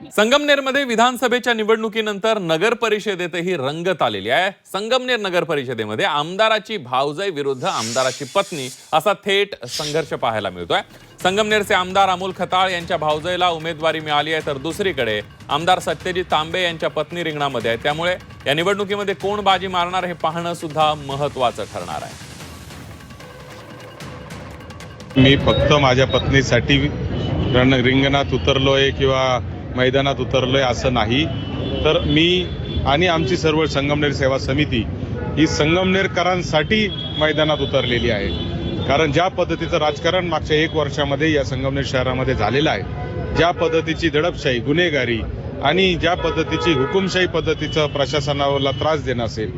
संगमनेरमध्ये विधानसभेच्या निवडणुकीनंतर नगर परिषदेतही रंगत आलेली आहे। संगमनेर नगर परिषदेमध्ये आमदाराची भावजाई विरुद्ध आमदाराची पत्नी असा थेट संघर्ष पाहायला मिळतोय। संगमनेरचे आमदार अमोल खताळ यांच्या भावजाईला उमेदवारी मिळाली आहे, तर दुसरीकडे आमदार सत्यजित तांबे यांच्या पत्नी रिंगणामध्ये आहे। त्यामुळे या निवडणुकीमध्ये कोण बाजी मारणार हे पाहणं सुद्धा महत्त्वाचं ठरणार आहे। मी फक्त माझ्या पत्नीसाठी रिंगणात उतरलोय किंवा मैदानात उतरलोय असं नाही, तर मी आणि आमची सर्व संगमनेर सेवा समिती ही संगमनेरकरांसाठी मैदानात उतरलेली आहे। कारण ज्या पद्धतीचं राजकारण मागच्या 1 वर्षामध्ये या संगमनेर शहरामध्ये झालेलं आहे, ज्या पद्धतीची दडपशाही, गुन्हेगारी आणि ज्या पद्धतीची हुकुमशाही पद्धतीचं प्रशासनाला त्रास देणं असेल,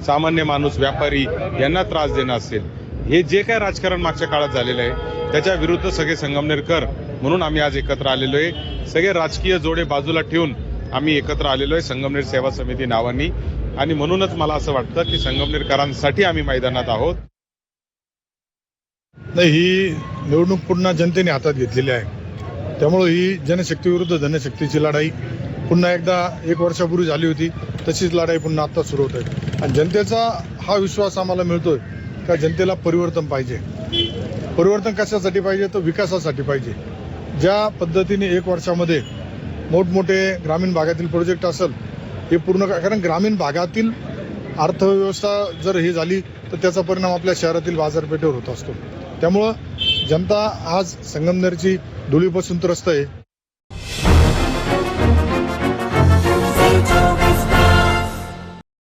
सामान्य माणूस, व्यापारी यांना त्रास देणं असेल, हे जे काय राजकारण मागच्या काळात झालेलं आहे त्याच्या विरुद्ध सगळे संगमनेरकर म्हणून आम्ही आज एकत्र आलेलो आहे। सगळे राजकीय जोडे बाजूला ठेवून आम्ही एकत्र आलेलो आहे संगमनेर सेवा समिती नावानी, आणि म्हणूनच मला असं वाटतं की संगमनेरकरांसाठी आम्ही मैदानात आहोत। नाही, ही निवडणूक पुन्हा जनतेने हातात घेतलेली आहे, त्यामुळे ही जनशक्ती विरुद्ध धनशक्तीची लढाई पुन्हा एकदा 1 वर्षापूर्वी झाली होती, तशीच लढाई पुन्हा आता सुरू होत आहे। आणि जनतेचा हा विश्वास आम्हाला मिळतोय का जनतेला परिवर्तन पाहिजे। परिवर्तन कशासाठी पाहिजे, तर विकासासाठी पाहिजे। ज्या पद्धतीने 1 वर्षामध्ये मोठमोठे ग्रामीण भागातील प्रोजेक्ट असेल हे पूर्ण, कारण ग्रामीण भागातील अर्थव्यवस्था जर हे झाली तर त्याचा परिणाम आपल्या शहरातील बाजारपेठेवर होत असतो। त्यामुळं जनता आज संगमनेरची धुळीपासून त्रस्त आहे।